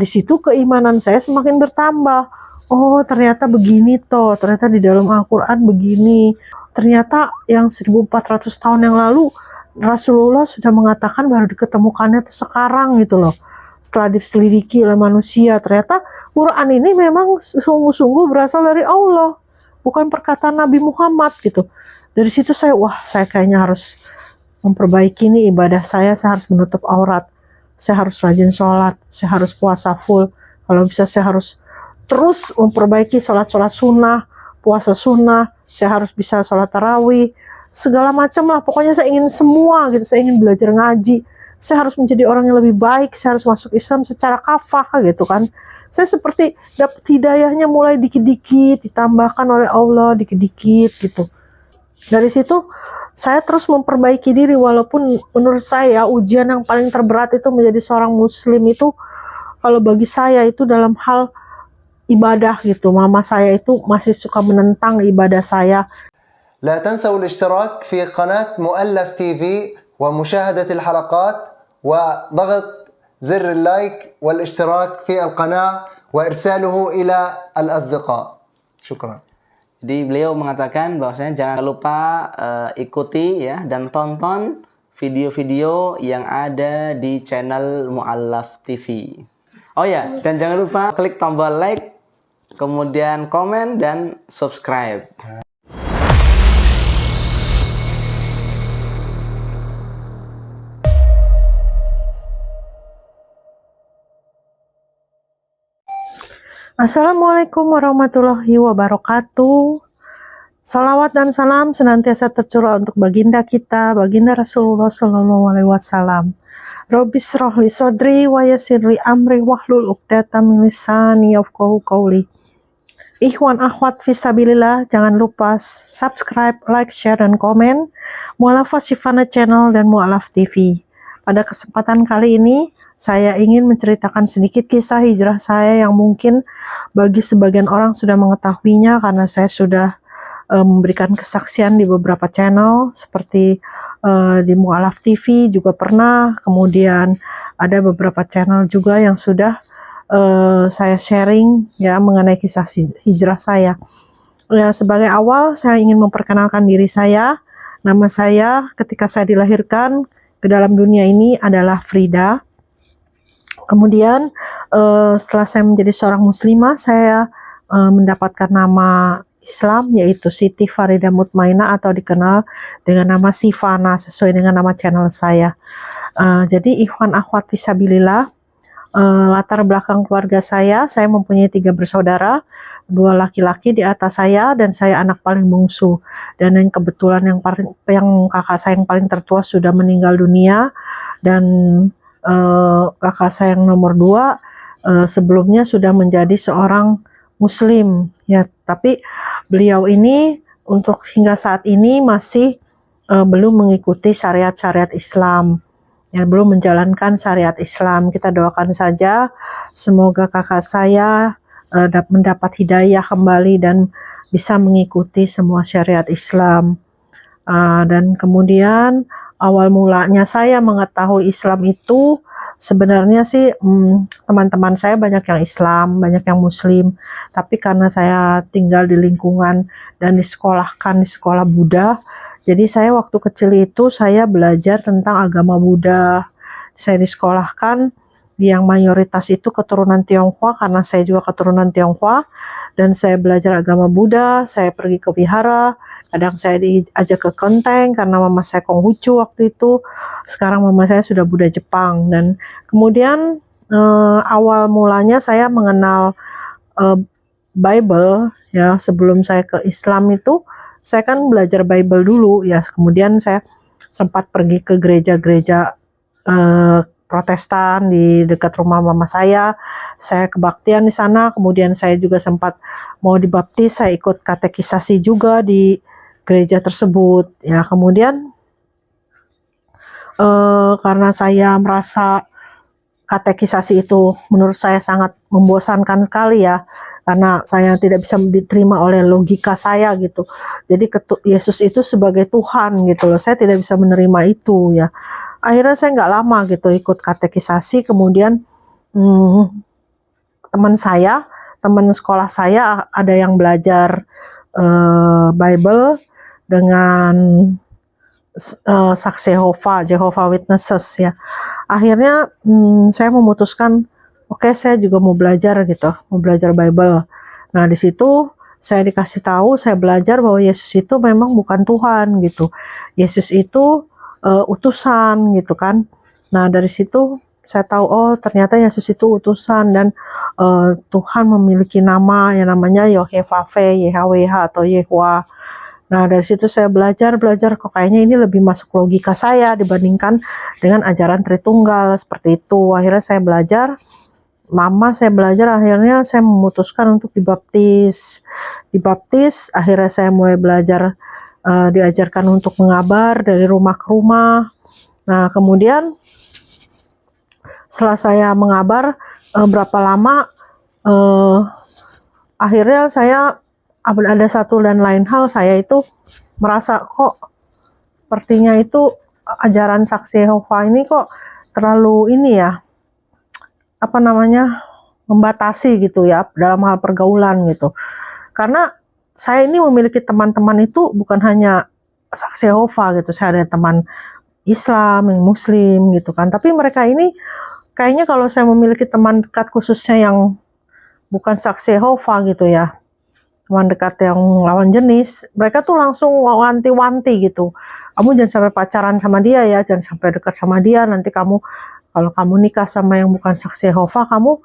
di situ keimanan saya semakin bertambah. Oh, ternyata begini toh, ternyata di dalam Al-Quran begini. Ternyata yang 1400 tahun yang lalu Rasulullah sudah mengatakan baru diketemukannya tuh sekarang gitu loh. Setelah diselidiki oleh manusia, ternyata Quran ini memang sungguh-sungguh berasal dari Allah, bukan perkataan Nabi Muhammad gitu. Dari situ saya kayaknya harus memperbaiki nih ibadah saya harus menutup aurat, saya harus rajin sholat, saya harus puasa full, kalau bisa saya harus terus memperbaiki sholat sunnah, puasa sunnah, saya harus bisa sholat tarawih, segala macam lah, pokoknya saya ingin semua gitu, saya ingin belajar ngaji, saya harus menjadi orang yang lebih baik, saya harus masuk Islam secara kafah gitu kan. Saya seperti dapat hidayahnya mulai dikit-dikit, ditambahkan oleh Allah dikit-dikit gitu. Dari situ saya terus memperbaiki diri, walaupun menurut saya ujian yang paling terberat itu menjadi seorang muslim itu kalau bagi saya itu dalam hal ibadah gitu. Mama saya itu masih suka menentang ibadah saya. لا تنسوا الاشتراك في قناة مؤلف تي في ومشاهدة الحلقات وضغط زر اللايك والاشتراك في القناة وإرساله إلى الأصدقاء. شكرا. Jadi beliau mengatakan bahwasanya jangan lupa ikuti ya dan tonton video-video yang ada di channel Mu'allaf TV. Oh ya, dan jangan lupa klik tombol like, kemudian komen dan subscribe. Assalamualaikum warahmatullahi wabarakatuh. Salawat dan salam senantiasa tercurah untuk baginda kita, baginda Rasulullah Sallallahu Alaihi Wasallam. Robbi shrah li sadri wa yassir li amri wahlul 'uqdatam min lisani yafqahu qawli. Ikhwan akhwat fisabilillah, jangan lupa subscribe, like, share dan komen Mu'allaf Sifana Channel dan Mu'allaf TV. Pada kesempatan kali ini saya ingin menceritakan sedikit kisah hijrah saya yang mungkin bagi sebagian orang sudah mengetahuinya karena saya sudah memberikan kesaksian di beberapa channel seperti di Mu'allaf TV juga pernah, kemudian ada beberapa channel juga yang sudah saya sharing ya mengenai kisah hijrah saya. Ya, sebagai awal saya ingin memperkenalkan diri saya. Nama saya ketika saya dilahirkan ke dalam dunia ini adalah Frida. Kemudian setelah saya menjadi seorang muslimah, saya mendapatkan nama Islam yaitu Siti Farida Mutmainah atau dikenal dengan nama Sifana sesuai dengan nama channel saya. Jadi ikhwan akhwat fisabilillah, latar belakang keluarga saya mempunyai 3 bersaudara, 2 laki-laki di atas saya dan saya anak paling bungsu. Dan yang kebetulan yang kakak saya yang paling tertua sudah meninggal dunia, dan kakak saya yang nomor 2 sebelumnya sudah menjadi seorang muslim ya, tapi beliau ini untuk hingga saat ini masih belum mengikuti syariat-syariat Islam. Ya, belum menjalankan syariat Islam. Kita doakan saja semoga kakak saya mendapat hidayah kembali dan bisa mengikuti semua syariat Islam. Dan kemudian awal mulanya saya mengetahui Islam itu sebenarnya sih teman-teman saya banyak yang Islam, banyak yang Muslim, tapi karena saya tinggal di lingkungan dan disekolahkan di sekolah Buddha, jadi saya waktu kecil itu saya belajar tentang agama Buddha. Saya disekolahkan yang mayoritas itu keturunan Tionghoa karena saya juga keturunan Tionghoa, dan saya belajar agama Buddha. Saya pergi ke wihara, kadang saya diajak ke kelenteng karena mama saya Konghucu waktu itu. Sekarang mama saya sudah Buddha Jepang, dan kemudian awal mulanya saya mengenal Bible ya. Sebelum saya ke Islam itu saya kan belajar Bible dulu ya, kemudian saya sempat pergi ke gereja-gereja Protestan di dekat rumah mama saya kebaktian di sana, kemudian saya juga sempat mau dibaptis, saya ikut katekisasi juga di gereja tersebut ya. Kemudian karena saya merasa katekisasi itu menurut saya sangat membosankan sekali ya, karena saya tidak bisa diterima oleh logika saya gitu. Jadi Yesus itu sebagai Tuhan gitu loh, saya tidak bisa menerima itu ya. Akhirnya saya nggak lama gitu ikut katekisasi, kemudian teman saya, teman sekolah saya ada yang belajar Bible dengan saksi Jehovah Witnesses ya. Akhirnya saya memutuskan, oke, saya juga mau belajar gitu, mau belajar Bible. Nah di situ saya dikasih tahu, saya belajar bahwa Yesus itu memang bukan Tuhan gitu. Yesus itu utusan gitu kan. Nah dari situ saya tahu, oh ternyata Yesus itu utusan dan Tuhan memiliki nama yang namanya Yahweh, YHWH atau Yehwa. Nah dari situ saya belajar kok kayaknya ini lebih masuk logika saya dibandingkan dengan ajaran Tritunggal seperti itu. Akhirnya saya belajar, akhirnya saya memutuskan untuk dibaptis. Akhirnya saya mulai belajar, diajarkan untuk mengabar dari rumah ke rumah. Nah kemudian setelah saya mengabar berapa lama, akhirnya saya ada satu dan lain hal, saya itu merasa kok sepertinya itu ajaran saksi Yehova ini kok terlalu ini ya, membatasi gitu ya dalam hal pergaulan gitu. Karena saya ini memiliki teman-teman itu bukan hanya saksi Yehova gitu, saya ada teman Islam, yang Muslim gitu kan, tapi mereka ini kayaknya kalau saya memiliki teman dekat khususnya yang bukan saksi Yehova gitu ya, teman dekat yang lawan jenis, mereka tuh langsung wanti-wanti gitu, kamu jangan sampai pacaran sama dia ya, jangan sampai dekat sama dia, nanti kamu kalau kamu nikah sama yang bukan saksi Yehova, kamu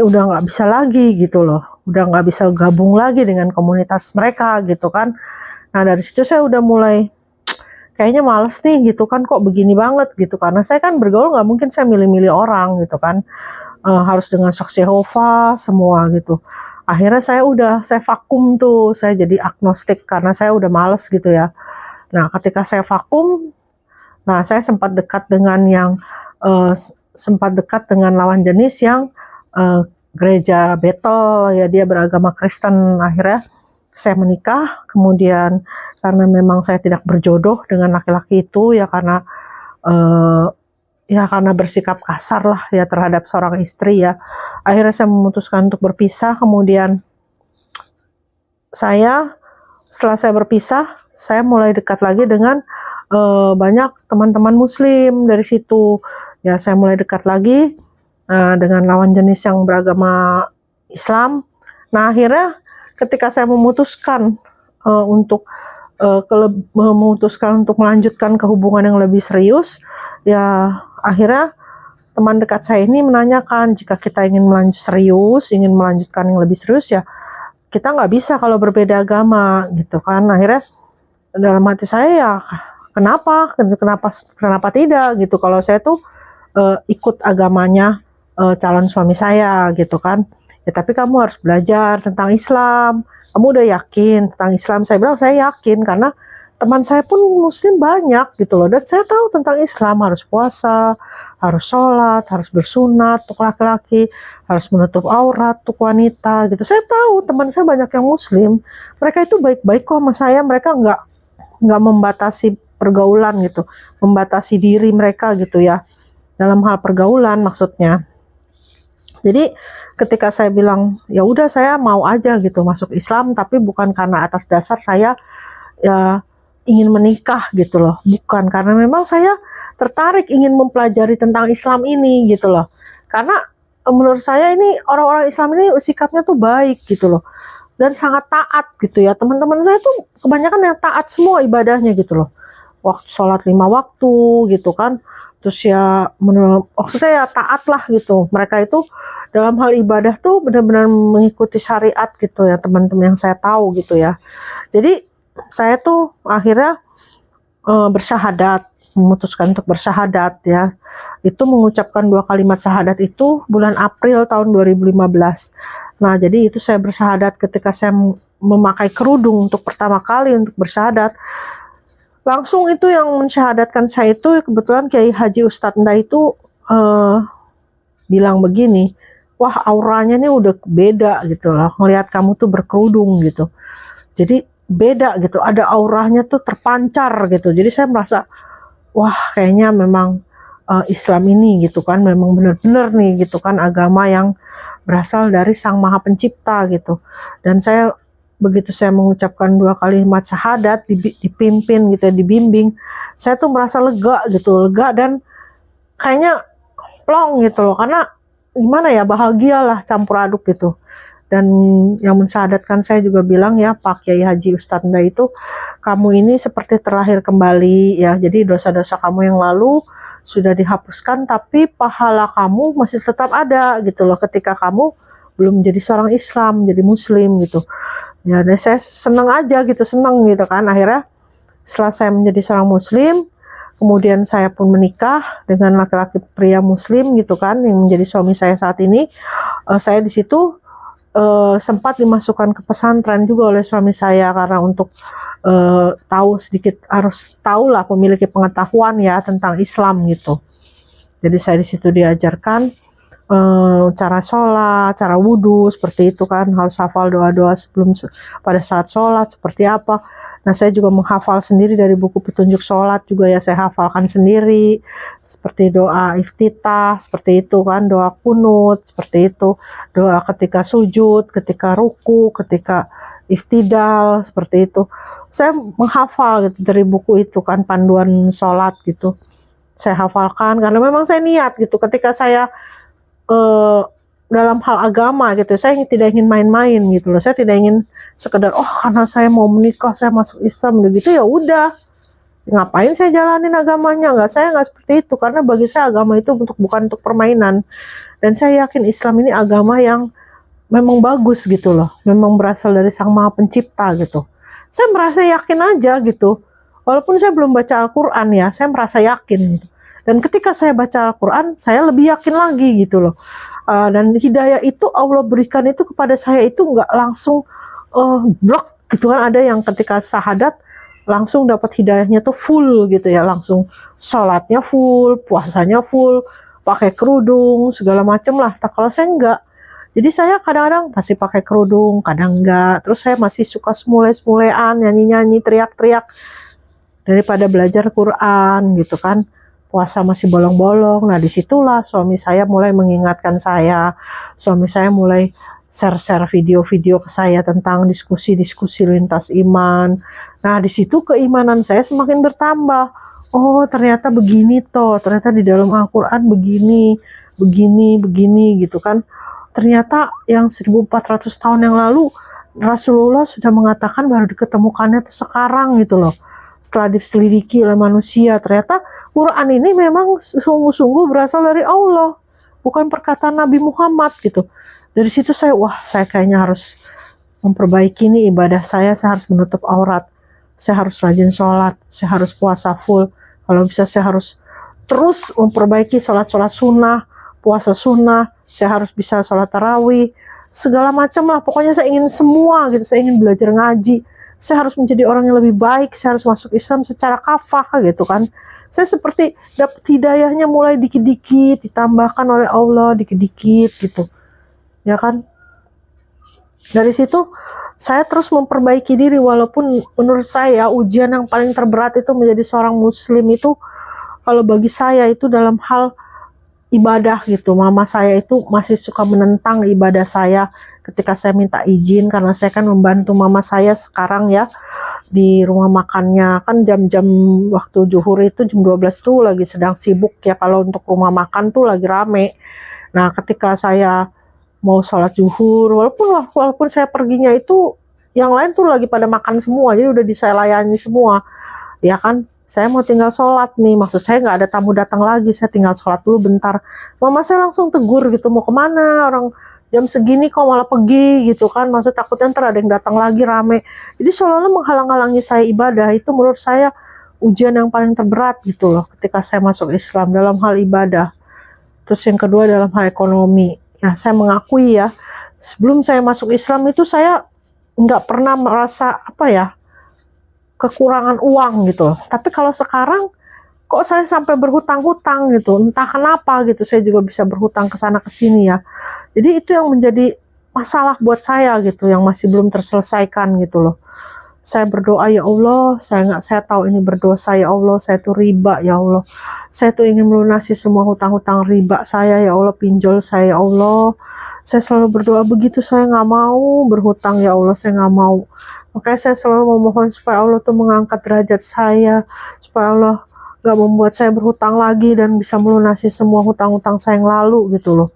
udah nggak bisa lagi gitu loh, udah nggak bisa gabung lagi dengan komunitas mereka gitu kan. Nah dari situ saya udah mulai kayaknya males nih gitu kan, kok begini banget gitu, karena saya kan bergaul nggak mungkin saya milih-milih orang gitu kan, harus dengan saksi Yehova semua gitu. Akhirnya saya vakum tuh, saya jadi agnostik karena saya udah males gitu ya. Nah ketika saya vakum, nah saya sempat dekat dengan lawan jenis yang gereja Bethel ya, dia beragama Kristen. Akhirnya saya menikah, kemudian karena memang saya tidak berjodoh dengan laki-laki itu ya, karena bersikap kasar lah ya terhadap seorang istri ya. Akhirnya saya memutuskan untuk berpisah. Kemudian setelah saya berpisah, saya mulai dekat lagi dengan banyak teman-teman Muslim dari situ. Ya saya mulai dekat lagi dengan lawan jenis yang beragama Islam. Nah akhirnya ketika saya memutuskan untuk melanjutkan ke hubungan yang lebih serius, ya akhirnya teman dekat saya ini menanyakan, jika kita ingin melanjutkan yang lebih serius ya kita nggak bisa kalau berbeda agama gitu kan. Akhirnya dalam hati saya ya kenapa tidak gitu, kalau saya tuh ikut agamanya calon suami saya gitu kan. Ya tapi kamu harus belajar tentang Islam, kamu udah yakin tentang Islam? Saya bilang saya yakin, karena teman saya pun Muslim banyak gitu loh, dan saya tahu tentang Islam, harus puasa, harus sholat, harus bersunat untuk laki-laki, harus menutup aurat untuk wanita gitu. Saya tahu teman saya banyak yang Muslim, mereka itu baik-baik kok sama saya, mereka nggak membatasi pergaulan gitu, membatasi diri mereka gitu ya, dalam hal pergaulan maksudnya. Jadi ketika saya bilang ya udah saya mau aja gitu masuk Islam, tapi bukan karena atas dasar saya ya ingin menikah gitu loh, bukan, karena memang saya tertarik ingin mempelajari tentang Islam ini gitu loh, karena menurut saya ini orang-orang Islam ini sikapnya tuh baik gitu loh, dan sangat taat gitu ya. Teman-teman saya tuh kebanyakan yang taat semua ibadahnya gitu loh, sholat 5 waktu gitu kan, terus ya maksudnya ya taat lah gitu. Mereka itu dalam hal ibadah tuh benar-benar mengikuti syariat gitu ya, teman-teman yang saya tahu gitu ya. Jadi saya tuh akhirnya memutuskan untuk bersyahadat ya. Itu mengucapkan 2 kalimat syahadat itu bulan April tahun 2015. Nah jadi itu saya bersyahadat ketika saya memakai kerudung untuk pertama kali untuk bersyahadat. Langsung itu yang mensyahadatkan saya itu kebetulan Kiai Haji Ustadz Nda itu bilang begini, wah auranya nih udah beda gitu loh, ngelihat kamu tuh berkerudung gitu. Jadi beda gitu, ada auranya tuh terpancar gitu. Jadi saya merasa wah kayaknya memang Islam ini gitu kan memang benar-benar nih gitu kan agama yang berasal dari Sang Maha Pencipta gitu. Dan saya begitu saya mengucapkan 2 kalimat syahadat, dipimpin gitu, dibimbing, saya tuh merasa lega gitu, lega dan kayaknya plong gitu loh, karena gimana ya, bahagialah campur aduk gitu. Dan yang mensyahadatkan saya juga bilang ya, Pak Kiai Haji Ustadz Nda itu, kamu ini seperti terlahir kembali ya, jadi dosa-dosa kamu yang lalu sudah dihapuskan, tapi pahala kamu masih tetap ada gitu loh ketika kamu belum menjadi seorang Islam, jadi Muslim gitu. Ya, dan saya senang aja gitu, senang gitu kan. Akhirnya setelah saya menjadi seorang Muslim, kemudian saya pun menikah dengan laki-laki pria Muslim gitu kan, yang menjadi suami saya saat ini. Saya di situ sempat dimasukkan ke pesantren juga oleh suami saya karena untuk tahu sedikit, harus tahulah, memiliki pengetahuan ya tentang Islam gitu. Jadi saya di situ diajarkan cara sholat, cara wudhu seperti itu kan, harus hafal doa-doa sebelum pada saat sholat seperti apa. Nah, saya juga menghafal sendiri dari buku petunjuk sholat juga ya, saya hafalkan sendiri seperti doa iftitah seperti itu kan, doa kunut seperti itu, doa ketika sujud, ketika ruku, ketika iftidal seperti itu. Saya menghafal gitu dari buku itu kan, panduan sholat gitu. Saya hafalkan karena memang saya niat gitu ketika saya dalam hal agama gitu, saya tidak ingin main-main gitu loh. Saya tidak ingin sekedar karena saya mau menikah saya masuk Islam gitu, ya udah, ngapain saya jalanin agamanya. Saya nggak seperti itu, karena bagi saya agama itu bukan untuk permainan. Dan saya yakin Islam ini agama yang memang bagus gitu loh, memang berasal dari Sang Maha Pencipta gitu. Saya merasa yakin aja gitu, walaupun saya belum baca Al-Quran ya, saya merasa yakin gitu. Dan ketika saya baca Al-Quran, saya lebih yakin lagi gitu loh. Dan hidayah itu Allah berikan itu kepada saya itu nggak langsung blok gitu kan. Ada yang ketika syahadat langsung dapat hidayahnya tuh full gitu ya, langsung sholatnya full, puasanya full, pakai kerudung, segala macem lah. Kalau saya enggak. Jadi saya kadang-kadang masih pakai kerudung, kadang enggak. Terus saya masih suka semule-semulean, nyanyi-nyanyi, teriak-teriak, daripada belajar Quran gitu kan. Puasa masih bolong-bolong. Nah, disitulah suami saya mulai mengingatkan saya. Suami saya mulai share-share video-video ke saya tentang diskusi-diskusi lintas iman. Nah, di situ keimanan saya semakin bertambah. Oh, ternyata begini toh. Ternyata di dalam Al-Quran begini gitu kan. Ternyata yang 1400 tahun yang lalu Rasulullah sudah mengatakan baru diketemukannya tuh sekarang gitu loh. Setelah diselidiki oleh manusia, ternyata Quran ini memang sungguh-sungguh berasal dari Allah, bukan perkataan Nabi Muhammad gitu. Dari situ saya kayaknya harus memperbaiki nih ibadah saya harus menutup aurat, saya harus rajin sholat, saya harus puasa full, kalau bisa saya harus terus memperbaiki sholat-sholat sunnah, puasa sunnah, saya harus bisa sholat tarawih, segala macam lah, pokoknya saya ingin semua gitu, saya ingin belajar ngaji, saya harus menjadi orang yang lebih baik, saya harus masuk Islam secara kafah gitu kan. Saya seperti dapat hidayahnya mulai dikit-dikit, ditambahkan oleh Allah dikit-dikit gitu. Ya kan? Dari situ saya terus memperbaiki diri, walaupun menurut saya ujian yang paling terberat itu menjadi seorang muslim itu, kalau bagi saya itu dalam hal ibadah gitu. Mama saya itu masih suka menentang ibadah saya ketika saya minta izin, karena saya kan membantu mama saya sekarang ya di rumah makannya. Kan jam-jam waktu zuhur itu jam 12 tuh lagi sedang sibuk ya, kalau untuk rumah makan tuh lagi rame. Nah, ketika saya mau sholat zuhur, walaupun saya perginya itu yang lain tuh lagi pada makan semua, jadi udah saya layani semua ya kan. Saya mau tinggal sholat nih, maksud saya nggak ada tamu datang lagi, saya tinggal sholat dulu bentar. Mama saya langsung tegur gitu, mau kemana, orang jam segini kok malah pergi gitu kan, maksud takutnya ntar ada yang datang lagi rame. Jadi seolah-olah menghalang-halangi saya ibadah. Itu menurut saya ujian yang paling terberat gitu loh ketika saya masuk Islam dalam hal ibadah. Terus yang kedua dalam hal ekonomi. Ya, saya mengakui ya, sebelum saya masuk Islam itu saya nggak pernah merasa kekurangan uang gitu. Tapi kalau sekarang kok saya sampai berhutang-hutang gitu, entah kenapa gitu, saya juga bisa berhutang ke sana ke sini ya. Jadi itu yang menjadi masalah buat saya gitu, yang masih belum terselesaikan gitu loh. Saya berdoa, ya Allah, saya tahu ini berdosa, ya Allah, saya tuh riba, ya Allah. Saya tuh ingin melunasi semua hutang-hutang riba saya, ya Allah, pinjol saya, ya Allah. Saya selalu berdoa begitu, saya nggak mau berhutang, ya Allah, saya nggak mau. Makanya saya selalu memohon supaya Allah tuh mengangkat derajat saya, supaya Allah nggak membuat saya berhutang lagi dan bisa melunasi semua hutang-hutang saya yang lalu gitu loh.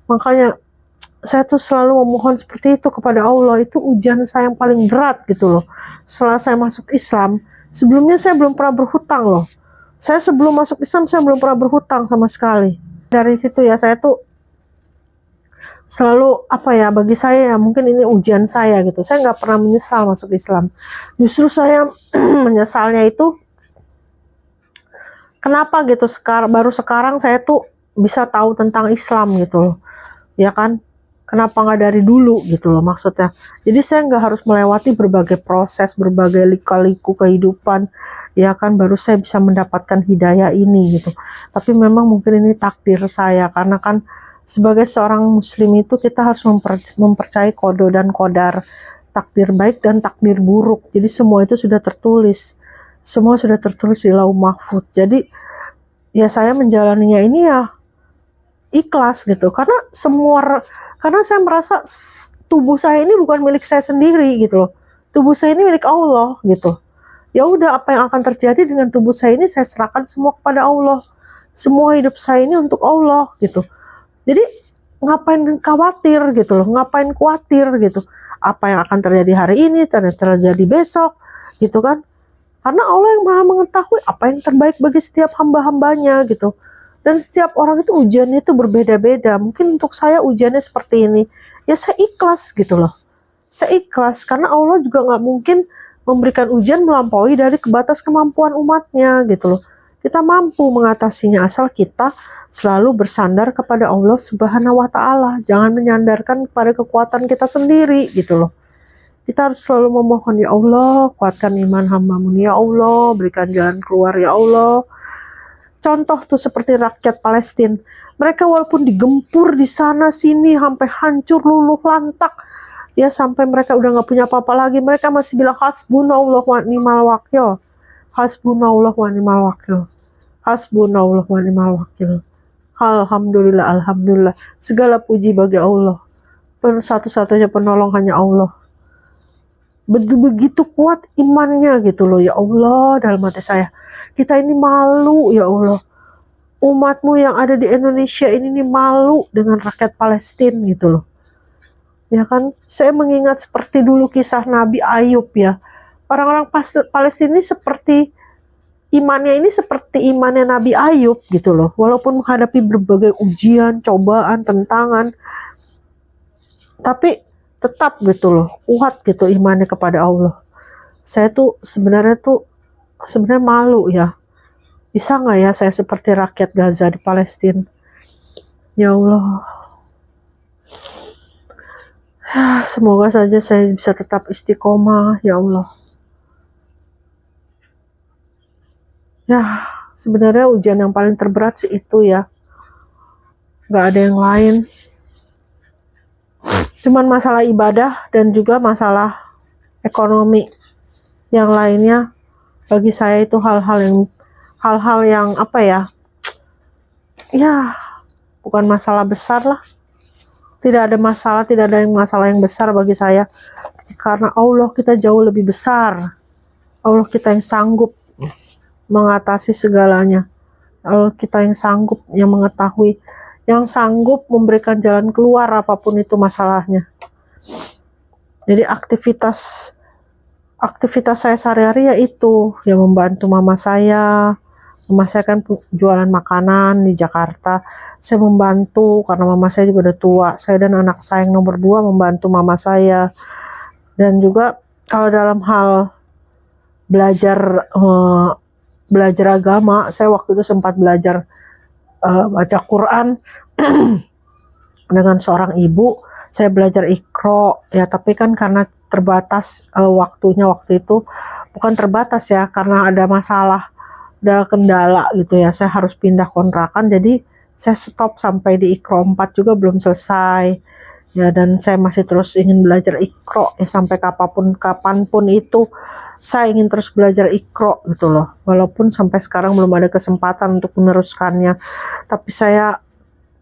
Makanya saya tuh selalu memohon seperti itu kepada Allah. Itu ujian saya yang paling berat gitu loh. Setelah saya masuk Islam, sebelumnya saya belum pernah berhutang loh. Saya sebelum masuk Islam saya belum pernah berhutang sama sekali. Dari situ ya saya tuh selalu bagi saya ya mungkin ini ujian saya gitu. Saya nggak pernah menyesal masuk Islam. Justru saya menyesalnya itu kenapa gitu baru sekarang saya tuh bisa tahu tentang Islam gitu loh. Ya kan? Kenapa nggak dari dulu gitu loh maksudnya. Jadi saya nggak harus melewati berbagai proses, berbagai lika-liku kehidupan, ya kan, baru saya bisa mendapatkan hidayah ini gitu. Tapi memang mungkin ini takdir saya, karena kan sebagai seorang muslim itu kita harus mempercayai qada dan qadar, takdir baik dan takdir buruk. Jadi semua itu sudah tertulis. Semua sudah tertulis di Lauh Mahfuz. Jadi ya saya menjalaninya ini ya ikhlas gitu, karena saya merasa tubuh saya ini bukan milik saya sendiri gitu loh. Tubuh saya ini milik Allah gitu. Ya udah, apa yang akan terjadi dengan tubuh saya ini saya serahkan semua kepada Allah. Semua hidup saya ini untuk Allah gitu. Jadi ngapain khawatir gitu loh, ngapain khawatir gitu. Apa yang akan terjadi hari ini, terjadi besok gitu kan. Karena Allah yang Maha mengetahui apa yang terbaik bagi setiap hamba-hambanya gitu. Dan setiap orang itu ujiannya itu berbeda-beda. Mungkin untuk saya ujiannya seperti ini. Ya saya ikhlas gitu loh. Saya ikhlas karena Allah juga nggak mungkin memberikan ujian melampaui dari batas kemampuan umatnya gitu loh. Kita mampu mengatasinya asal kita selalu bersandar kepada Allah Subhanahu wa Ta'ala. Jangan menyandarkan kepada kekuatan kita sendiri gitu loh. Kita harus selalu memohon, ya Allah, kuatkan iman hamba-Mu, ya Allah, berikan jalan keluar, ya Allah. Contoh tuh seperti rakyat Palestina. Mereka walaupun digempur di sana sini sampai hancur luluh lantak, ya sampai mereka udah nggak punya apa-apa lagi, mereka masih bilang hasbunallah wa ni'mal wakil. Hasbunallah wa ni'mal wakil. Hasbunallah wa ni'mal wakil. Alhamdulillah, alhamdulillah. Segala puji bagi Allah. Satu-satunya penolong hanya Allah. Begitu kuat imannya gitu loh, ya Allah, dalam hati saya. Kita ini malu, ya Allah. Umatmu yang ada di Indonesia ini nih malu dengan rakyat Palestina gitu loh. Ya kan, saya mengingat seperti dulu kisah Nabi Ayub ya. Orang-orang Palestina ini seperti imannya Nabi Ayub gitu loh. Walaupun menghadapi berbagai ujian, cobaan, tentangan, tapi tetap gitu loh, kuat gitu imannya kepada Allah. Saya tuh sebenarnya malu ya. Bisa nggak ya saya seperti rakyat Gaza di Palestina? Ya Allah. Semoga saja saya bisa tetap istiqomah, ya Allah. Ya, sebenarnya ujian yang paling terberat sih itu ya. Nggak ada yang lain. Cuman masalah ibadah dan juga masalah ekonomi. Yang lainnya bagi saya itu hal-hal yang ya bukan masalah besar lah. Tidak ada masalah yang besar bagi saya, karena Allah kita jauh lebih besar. Allah kita yang sanggup mengatasi segalanya. Allah kita yang sanggup, yang mengetahui, yang sanggup memberikan jalan keluar apapun itu masalahnya. Jadi aktivitas saya sehari-hari ya itu, yang membantu mama saya. Mama saya kan jualan makanan di Jakarta. Saya membantu karena mama saya juga udah tua. Saya dan anak saya yang nomor 2 membantu mama saya. Dan juga kalau dalam hal belajar agama, saya waktu itu sempat belajar baca Quran dengan seorang ibu. Saya belajar Iqra ya, tapi kan karena terbatas waktunya waktu itu, bukan terbatas ya, karena ada kendala gitu ya, saya harus pindah kontrakan, jadi saya stop sampai di Iqra 4 juga belum selesai. ya, dan saya masih terus ingin belajar Iqra ya, sampai kapanpun itu saya ingin terus belajar Iqra gitu loh, walaupun sampai sekarang belum ada kesempatan untuk meneruskannya, tapi saya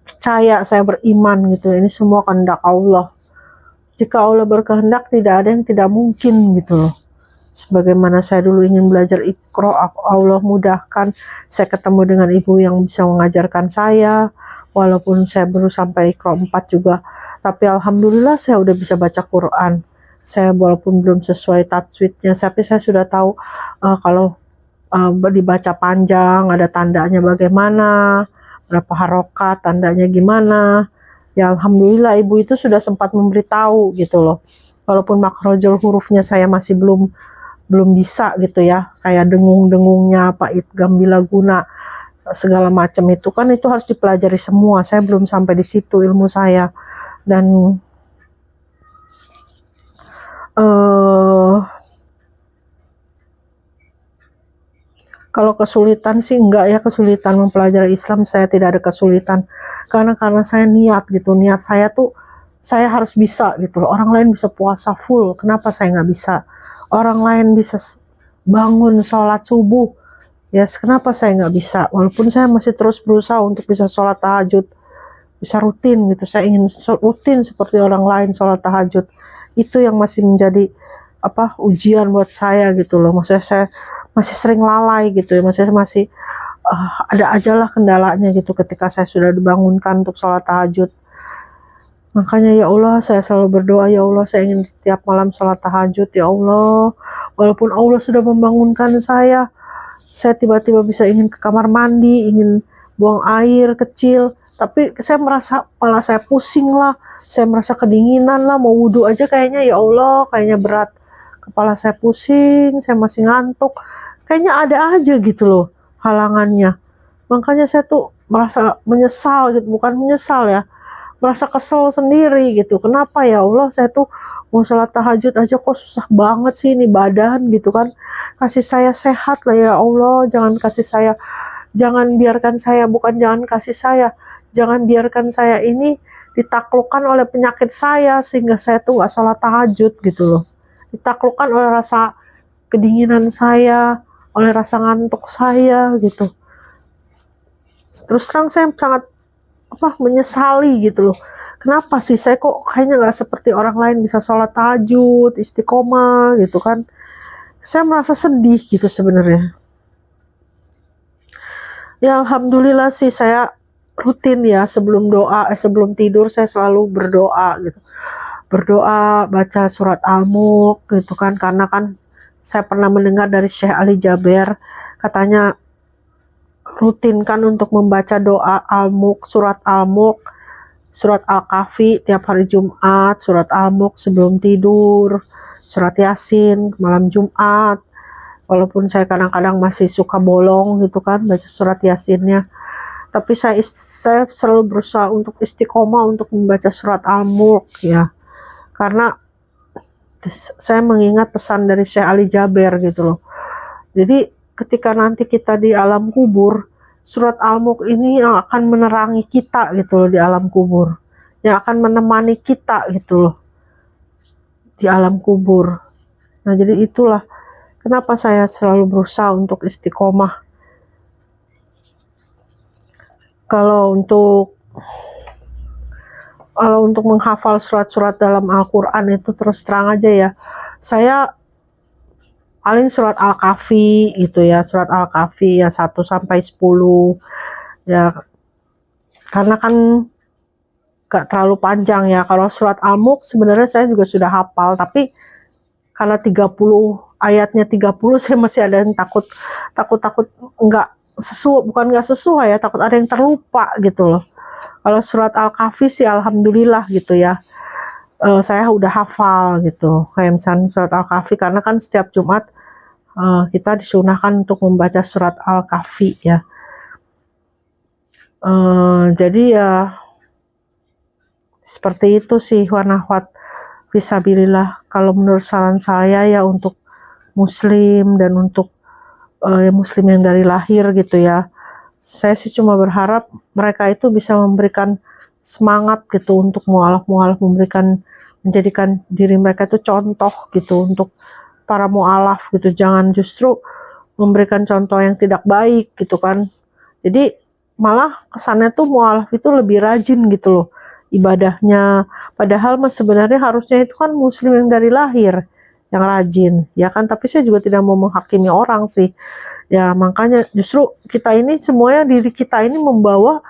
percaya, saya beriman gitu, ini semua kehendak Allah. Jika Allah berkehendak, tidak ada yang tidak mungkin gitu loh. Sebagaimana saya dulu ingin belajar Iqra, Allah mudahkan, saya ketemu dengan ibu yang bisa mengajarkan saya, walaupun saya baru sampai Iqra 4 juga, tapi alhamdulillah saya udah bisa baca Quran. Saya walaupun belum sesuai tajwidnya, tapi saya sudah tahu kalau dibaca panjang, ada tandanya bagaimana, berapa harokat, tandanya gimana. Ya alhamdulillah ibu itu sudah sempat memberitahu gitu loh. Walaupun makrojul hurufnya saya masih belum bisa gitu ya, kayak dengung-dengungnya apa idgham bila guna segala macam itu kan, itu harus dipelajari semua. Saya belum sampai di situ ilmu saya. Dan kalau kesulitan sih enggak ya, kesulitan mempelajari Islam saya tidak ada kesulitan, karena saya niat gitu, niat saya tuh saya harus bisa gitu loh. Orang lain bisa puasa full, kenapa saya nggak bisa? Orang lain bisa bangun sholat subuh, ya kenapa saya nggak bisa? Walaupun saya masih terus berusaha untuk bisa sholat tahajud, bisa rutin gitu, saya ingin rutin seperti orang lain sholat tahajud. Itu yang masih menjadi ujian buat saya gitu loh. Maksudnya saya masih sering lalai gitu ya, masih ada aja lah kendalanya gitu ketika saya sudah dibangunkan untuk sholat tahajud. Makanya ya Allah, saya selalu berdoa, ya Allah saya ingin setiap malam sholat tahajud ya Allah. Walaupun Allah sudah membangunkan saya tiba-tiba bisa ingin ke kamar mandi, ingin buang air kecil, tapi saya merasa kepala saya pusing lah, saya merasa kedinginan lah, mau wudhu aja kayaknya ya Allah, kayaknya berat, kepala saya pusing, saya masih ngantuk, kayaknya ada aja gitu loh halangannya. Makanya saya tuh merasa menyesal gitu, bukan menyesal ya, merasa kesel sendiri gitu. Kenapa ya Allah, saya tuh mau sholat tahajud aja kok susah banget sih ini badan gitu kan. Kasih saya sehat lah ya Allah, jangan biarkan saya, bukan jangan kasih saya, jangan biarkan saya ini ditaklukkan oleh penyakit saya sehingga saya tuh gak sholat tahajud gitu loh. Ditaklukkan oleh rasa kedinginan saya, oleh rasa ngantuk saya gitu. Terus terang saya sangat menyesali gitu loh. Kenapa sih saya kok kayaknya nggak seperti orang lain bisa sholat tahajud, istiqomah gitu kan. Saya merasa sedih gitu sebenarnya. Ya alhamdulillah sih saya rutin ya, sebelum tidur saya selalu berdoa gitu. Berdoa, baca surat Al-Mulk gitu kan, karena kan saya pernah mendengar dari Syekh Ali Jaber, katanya rutinkan untuk membaca doa Al-Mulk, surat Al-Mulk, surat Al-Kahfi tiap hari Jumat, surat Al-Mulk sebelum tidur, surat Yasin malam Jumat. Walaupun saya kadang-kadang masih suka bolong gitu kan baca surat Yasinnya, tapi saya selalu berusaha untuk istiqomah untuk membaca surat Al-Mulk ya, karena saya mengingat pesan dari Syekh Ali Jaber gitu loh. Jadi ketika nanti kita di alam kubur, surat Al-Mulk ini yang akan menerangi kita gitu loh di alam kubur, yang akan menemani kita gitu loh di alam kubur. Nah jadi itulah kenapa saya selalu berusaha untuk istiqomah. Kalau untuk menghafal surat-surat dalam Al-Quran itu terus terang aja ya, saya paling surat Al-Kahfi gitu ya, surat Al-Kahfi ya 1 sampai 10 ya, karena kan gak terlalu panjang ya. Kalau surat Al-Mulk sebenarnya saya juga sudah hafal, tapi karena 30 ayatnya 30 saya masih ada yang takut bukan nggak sesuai ya, takut ada yang terlupa gitu loh. Kalau surat Al-Kahfi sih alhamdulillah gitu ya, saya udah hafal gitu, kayak misalnya surat Al-Kahfi, karena kan setiap Jumat kita disunahkan untuk membaca surat Al-Kahfi ya. Jadi ya seperti itu sih wanahwat fisabilillah. Kalau menurut saran saya ya, untuk muslim dan untuk muslim yang dari lahir gitu ya, saya sih cuma berharap mereka itu bisa memberikan semangat gitu untuk mualaf menjadikan diri mereka itu contoh gitu untuk para mualaf gitu. Jangan justru memberikan contoh yang tidak baik gitu kan. Jadi malah kesannya tuh mualaf itu lebih rajin gitu loh ibadahnya. Padahal sebenarnya harusnya itu kan muslim yang dari lahir yang rajin, ya kan? Tapi saya juga tidak mau menghakimi orang sih. Ya makanya justru kita ini semuanya diri kita ini membawa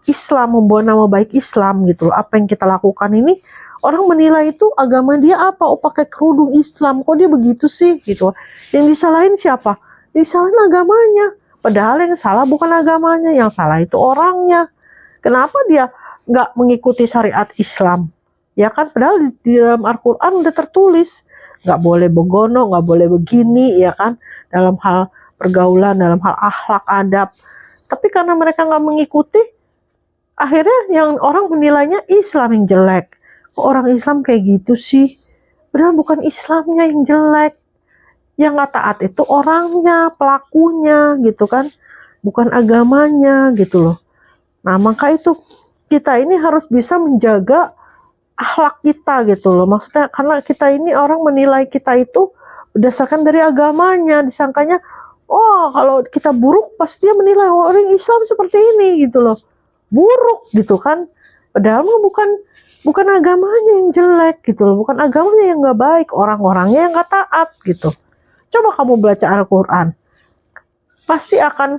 Islam, membawa nama baik Islam gitu loh. Apa yang kita lakukan ini orang menilai itu agama dia apa? Oh pakai kerudung Islam, kok dia begitu sih gitu. Yang disalahin siapa? Disalahin agamanya. Padahal yang salah bukan agamanya, yang salah itu orangnya. Kenapa dia nggak mengikuti syariat Islam? Ya kan, padahal di dalam Al-Quran udah tertulis nggak boleh begono, nggak boleh begini, ya kan, dalam hal pergaulan, dalam hal akhlak, adab. Tapi karena mereka nggak mengikuti, akhirnya yang orang menilainya Islam yang jelek. Kok orang Islam kayak gitu sih? Padahal bukan Islamnya yang jelek. Yang nggak taat itu orangnya, pelakunya gitu kan, bukan agamanya gitu loh. Nah maka itu kita ini harus bisa menjaga akhlak kita gitu loh. Maksudnya karena kita ini orang menilai kita itu berdasarkan dari agamanya, disangkanya oh kalau kita buruk pasti dia menilai oh, orang Islam seperti ini gitu loh, buruk gitu kan. Padahal bukan agamanya yang jelek gitu loh, bukan agamanya yang nggak baik, orang-orangnya yang nggak taat gitu. Coba kamu baca Al-Quran, pasti akan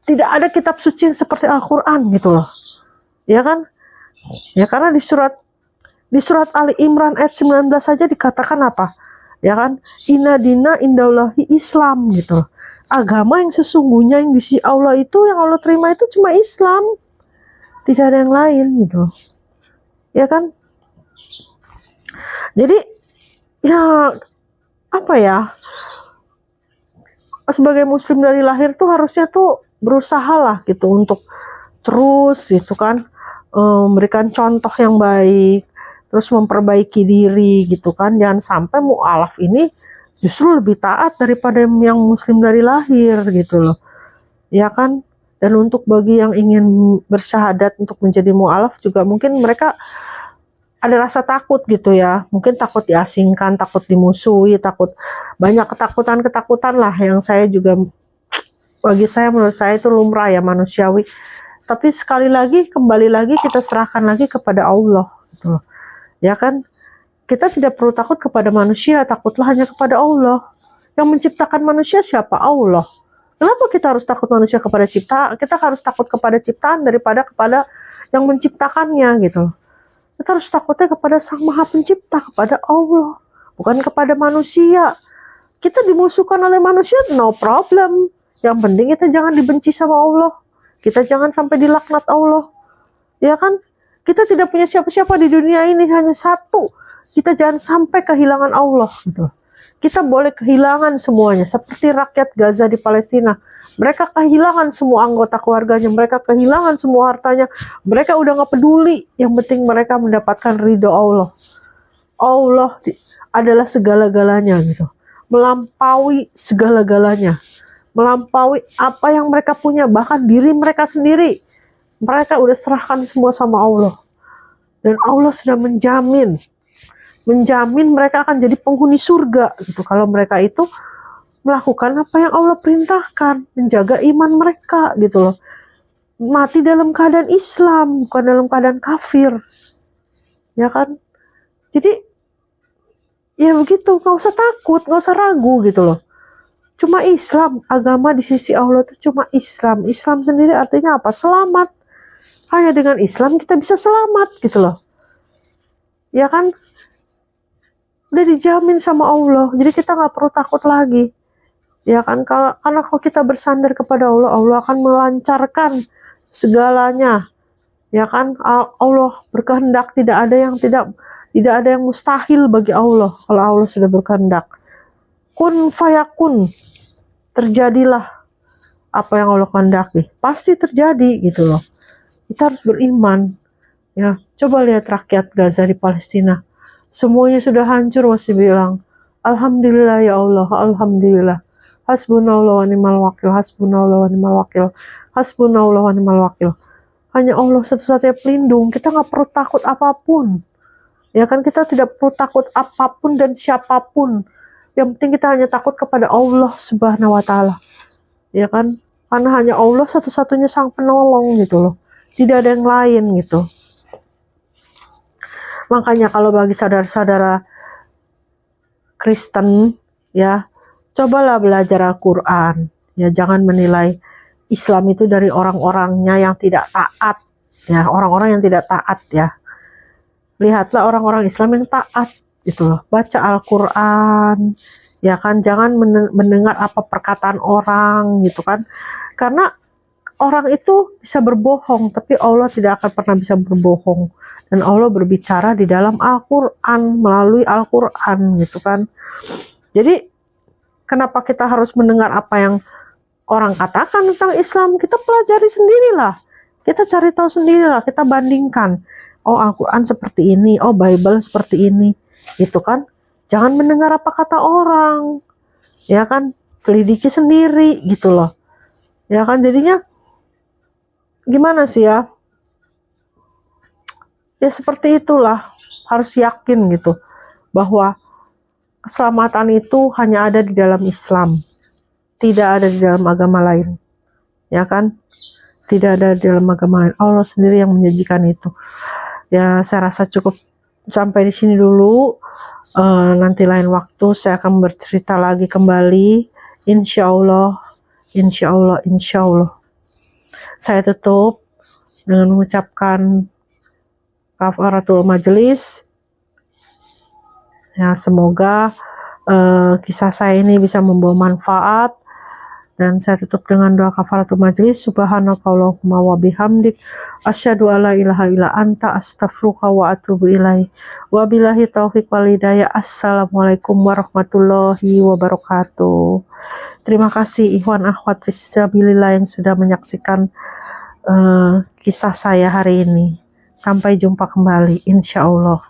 tidak ada kitab suci yang seperti Al-Quran gitu loh, ya kan? Ya karena di surat Ali Imran ayat 19 saja dikatakan apa? Ya kan? Inna dina indallahi Islam gitu loh. Agama yang sesungguhnya yang di sisi Allah itu, yang Allah terima itu cuma Islam, tidak ada yang lain gitu, ya kan? Jadi ya apa ya? Sebagai muslim dari lahir tuh harusnya tuh berusaha lah gitu untuk terus gitu kan memberikan contoh yang baik, terus memperbaiki diri gitu kan. Jangan sampai mu'alaf ini justru lebih taat daripada yang muslim dari lahir gitu loh, ya kan. Dan untuk bagi yang ingin bersyahadat untuk menjadi mu'alaf juga mungkin mereka ada rasa takut gitu ya, mungkin takut diasingkan, takut dimusuhi, takut banyak ketakutan lah yang saya juga, bagi saya, menurut saya itu lumrah ya, manusiawi. Tapi sekali lagi, kembali lagi kita serahkan lagi kepada Allah gitu loh, ya kan. Kita tidak perlu takut kepada manusia, takutlah hanya kepada Allah. Yang menciptakan manusia siapa? Allah. Kenapa kita harus takut manusia kepada ciptaan? Kita harus takut kepada ciptaan daripada kepada yang menciptakannya gitu loh. Kita harus takutnya kepada Sang Maha Pencipta, kepada Allah, bukan kepada manusia. Kita dimusuhkan oleh manusia, no problem. Yang penting kita jangan dibenci sama Allah. Kita jangan sampai dilaknat Allah. Ya kan? Kita tidak punya siapa-siapa di dunia ini, hanya satu. Kita jangan sampai kehilangan Allah gitu. Kita boleh kehilangan semuanya, seperti rakyat Gaza di Palestina. Mereka kehilangan semua anggota keluarganya, mereka kehilangan semua hartanya, mereka udah gak peduli, yang penting mereka mendapatkan ridho Allah. Allah adalah segala-galanya gitu, melampaui segala-galanya, melampaui apa yang mereka punya, bahkan diri mereka sendiri. Mereka udah serahkan semua sama Allah, dan Allah sudah menjamin mereka akan jadi penghuni surga gitu kalau mereka itu melakukan apa yang Allah perintahkan, menjaga iman mereka gitu loh. Mati dalam keadaan Islam, bukan dalam keadaan kafir, ya kan. Jadi ya begitu, gak usah takut, gak usah ragu gitu loh. Cuma Islam, agama di sisi Allah itu cuma Islam. Islam sendiri artinya apa? Selamat. Hanya dengan Islam kita bisa selamat gitu loh, ya kan. Udah dijamin sama Allah, jadi kita gak perlu takut lagi, ya kan. Karena kalau kita bersandar kepada Allah, Allah akan melancarkan segalanya, ya kan. Allah berkehendak, tidak ada yang mustahil bagi Allah. Kalau Allah sudah berkehendak, kun fayakun, terjadilah apa yang Allah kehendaki, pasti terjadi gitu loh. Kita harus beriman ya. Coba lihat rakyat Gaza di Palestina, semuanya sudah hancur masih bilang alhamdulillah ya Allah, alhamdulillah, hasbunallah wa ni'mal wakil, hasbunallah wa ni'mal wakil, hasbunallah wa ni'mal wakil. hanya Allah satu-satunya pelindung. Kita nggak perlu takut apapun. Ya kan, kita tidak perlu takut apapun dan siapapun. Yang penting kita hanya takut kepada Allah Subhanahu wa Ta'ala. Ya kan? Karena hanya Allah satu-satunya sang penolong gitu loh. Tidak ada yang lain gitu. Makanya kalau bagi saudara-saudara Kristen, ya, cobalah belajar Al-Quran. Ya, jangan menilai Islam itu dari orang-orangnya yang tidak taat. Ya, orang-orang yang tidak taat ya. Lihatlah orang-orang Islam yang taat gitu loh. Baca Al-Quran, ya kan, jangan mendengar apa perkataan orang gitu kan. Karena orang itu bisa berbohong, tapi Allah tidak akan pernah bisa berbohong. Dan Allah berbicara di dalam Al-Quran, melalui Al-Quran gitu kan. Jadi kenapa kita harus mendengar apa yang orang katakan tentang Islam? Kita pelajari sendirilah. Kita cari tahu sendirilah, kita bandingkan. Oh, Al-Quran seperti ini, oh Bible seperti ini, gitu kan. Jangan mendengar apa kata orang, ya kan, selidiki sendiri gitu loh. Ya kan, jadinya gimana sih ya? Ya seperti itulah, harus yakin gitu, bahwa keselamatan itu hanya ada di dalam Islam, tidak ada di dalam agama lain, ya kan? Tidak ada di dalam agama lain. Allah sendiri yang menjanjikan itu. Ya, saya rasa cukup sampai di sini dulu. Nanti lain waktu saya akan bercerita lagi kembali. Insya Allah, insya Allah, insya Allah. Saya tutup dengan mengucapkan kafaratul majelis. Ya, semoga kisah saya ini bisa membawa manfaat. Dan saya tutup dengan doa kafaratul majlis. Subhanakallahumma wa bihamdik, asyhadu alla ilaha illa anta, astaghfiruka wa atubu ilaih. Wabillahi taufiq wal hidayah. Assalamualaikum warahmatullahi wabarakatuh. Terima kasih ikhwan akhwat fisabilillah yang sudah menyaksikan kisah saya hari ini. Sampai jumpa kembali, insya Allah.